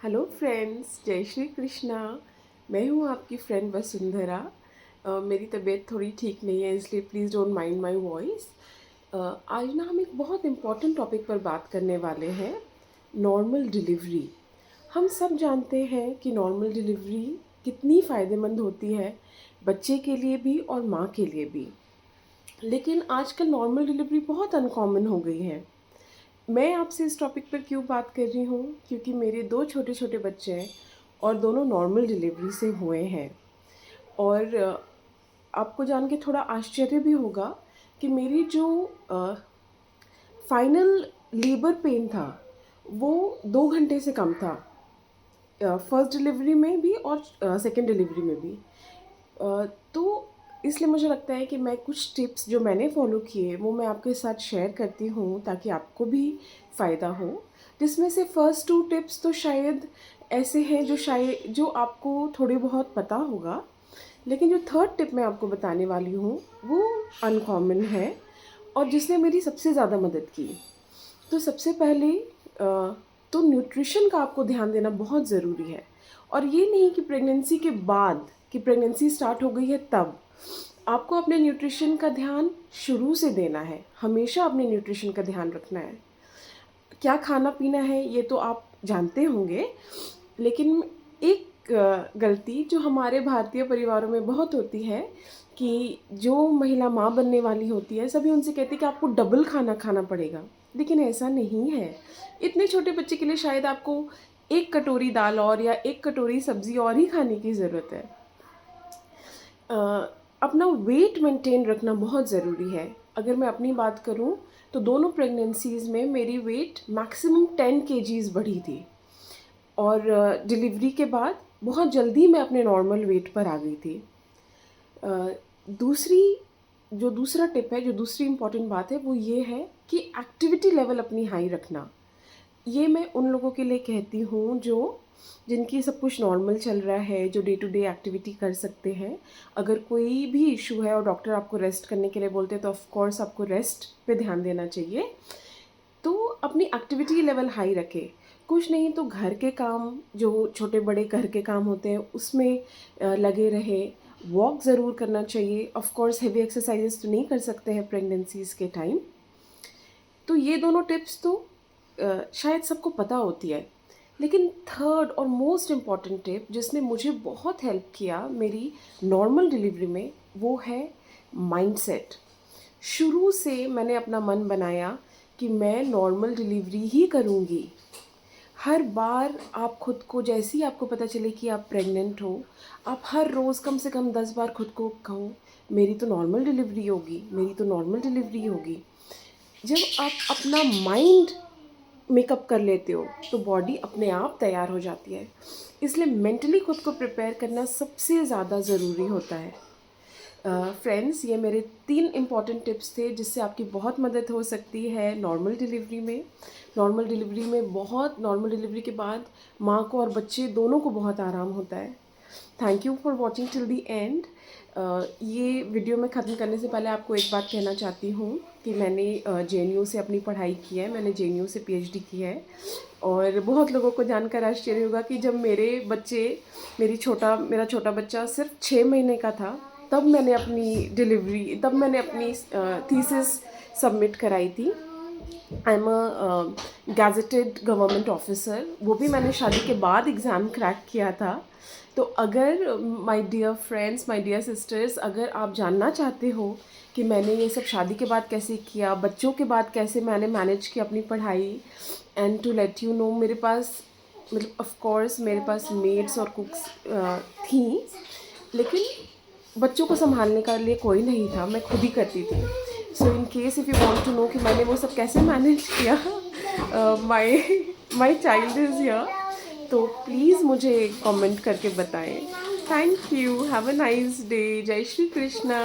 Hello friends, जय श्री कृष्णा। मैं हूँ आपकी फ्रेंड वसुंधरा। मेरी तबीयत थोड़ी ठीक नहीं है, इसलिए please don't mind my voice. आज ना हम एक बहुत इम्पॉर्टेंट टॉपिक पर बात करने वाले हैं, नॉर्मल डिलीवरी। हम सब जानते हैं कि नॉर्मल डिलीवरी कितनी फ़ायदेमंद होती है, बच्चे के लिए भी और माँ के लिए भी। लेकिन आजकल नॉर्मल डिलीवरी बहुत अनकॉमन हो गई है। मैं आपसे इस टॉपिक पर क्यों बात कर रही हूँ, क्योंकि मेरे दो छोटे छोटे बच्चे हैं और दोनों नॉर्मल डिलीवरी से हुए हैं। और आपको जान के थोड़ा आश्चर्य भी होगा कि मेरी जो फाइनल लेबर पेन था वो 2 घंटे से कम था, फर्स्ट डिलीवरी में भी और सेकेंड डिलीवरी में भी। तो इसलिए मुझे लगता है कि मैं कुछ टिप्स जो मैंने फॉलो किए वो मैं आपके साथ शेयर करती हूँ ताकि आपको भी फ़ायदा हो। जिसमें से फर्स्ट 2 टिप्स तो शायद ऐसे हैं जो आपको थोड़ी बहुत पता होगा, लेकिन जो थर्ड टिप मैं आपको बताने वाली हूँ वो अनकॉमन है और जिसने मेरी सबसे ज़्यादा मदद की। तो सबसे पहले तो न्यूट्रिशन का आपको ध्यान देना बहुत ज़रूरी है। और ये नहीं कि प्रेगनेंसी के बाद, कि प्रेगनेंसी स्टार्ट हो गई है तब। आपको अपने न्यूट्रिशन का ध्यान शुरू से देना है, हमेशा अपने न्यूट्रिशन का ध्यान रखना है। क्या खाना पीना है ये तो आप जानते होंगे, लेकिन एक गलती जो हमारे भारतीय परिवारों में बहुत होती है कि जो महिला माँ बनने वाली होती है सभी उनसे कहती है कि आपको डबल खाना खाना पड़ेगा, लेकिन ऐसा नहीं है। इतने छोटे बच्चे के लिए शायद आपको 1 कटोरी दाल और या 1 कटोरी सब्ज़ी और ही खाने की ज़रूरत है। अ, अपना वेट मेंटेन रखना बहुत ज़रूरी है। अगर मैं अपनी बात करूं तो दोनों प्रेगनेंसीज़ में मेरी वेट मैक्सिमम 10 kgs बढ़ी थी और डिलीवरी के बाद बहुत जल्दी मैं अपने नॉर्मल वेट पर आ गई थी। अ, दूसरी जो दूसरा टिप है, जो दूसरी इम्पॉर्टेंट बात है वो ये है कि एक्टिविटी लेवल अपनी हाई रखना। ये मैं उन लोगों के लिए कहती हूँ जो जिनकी सब कुछ नॉर्मल चल रहा है, जो डे टू डे एक्टिविटी कर सकते हैं। अगर कोई भी इशू है और डॉक्टर आपको रेस्ट करने के लिए बोलते हैं तो ऑफ कोर्स आपको रेस्ट पे ध्यान देना चाहिए। तो अपनी एक्टिविटी लेवल हाई रखें। कुछ नहीं तो घर के काम, जो छोटे बड़े घर के काम होते हैं उसमें लगे रहे। वॉक ज़रूर करना चाहिए। ऑफ कोर्स हेवी एक्सरसाइजेस तो नहीं कर सकते हैं प्रेगनेंसीज़ के टाइम। तो ये दोनों टिप्स तो शायद सबको पता होती है, लेकिन थर्ड और मोस्ट इम्पॉर्टेंट टिप जिसने मुझे बहुत हेल्प किया मेरी नॉर्मल डिलीवरी में वो है माइंडसेट। शुरू से मैंने अपना मन बनाया कि मैं नॉर्मल डिलीवरी ही करूँगी। हर बार आप खुद को, जैसे ही आपको पता चले कि आप प्रेग्नेंट हो, आप हर रोज़ कम से कम 10 बार खुद को कहो मेरी तो नॉर्मल डिलीवरी होगी, मेरी तो नॉर्मल डिलीवरी होगी। जब आप अपना माइंड मेकअप कर लेते हो तो बॉडी अपने आप तैयार हो जाती है। इसलिए मेंटली खुद को प्रिपेयर करना सबसे ज़्यादा ज़रूरी होता है। फ्रेंड्स, ये मेरे 3 इम्पॉर्टेंट टिप्स थे जिससे आपकी बहुत मदद हो सकती है नॉर्मल डिलीवरी में। नॉर्मल डिलीवरी के बाद माँ को और बच्चे दोनों को बहुत आराम होता है। Thank you for watching till the and. ये वीडियो में ख़त्म करने से पहले आपको एक बात कहना चाहती हूँ कि मैंने JNU से अपनी पढ़ाई की है, मैंने JNU से PhD की है। और बहुत लोगों को जानकर आश्चर्य होगा कि जब मेरा छोटा बच्चा सिर्फ 6 महीने का था तब मैंने अपनी थीसिस सबमिट कराई थी। I am a gazetted government officer, वो भी मैंने शादी के बाद एग्ज़ाम क्रैक किया था। तो अगर my dear friends, my dear sisters, अगर आप जानना चाहते हो कि मैंने ये सब शादी के बाद कैसे किया, बच्चों के बाद कैसे मैंने मैनेज किया अपनी पढ़ाई, and to let you know, मेरे पास मतलब ऑफ कोर्स मेरे पास मेड्स और कुक्स थी, लेकिन बच्चों को संभालने का लिए कोई नहीं था, मैं खुद ही करती थी। So in case if you want to know कि मैंने वो सब कैसे मैनेज किया, my my child is here, तो प्लीज़ मुझे कमेंट करके बताएं। Thank you, have a nice day, जय श्री कृष्णा।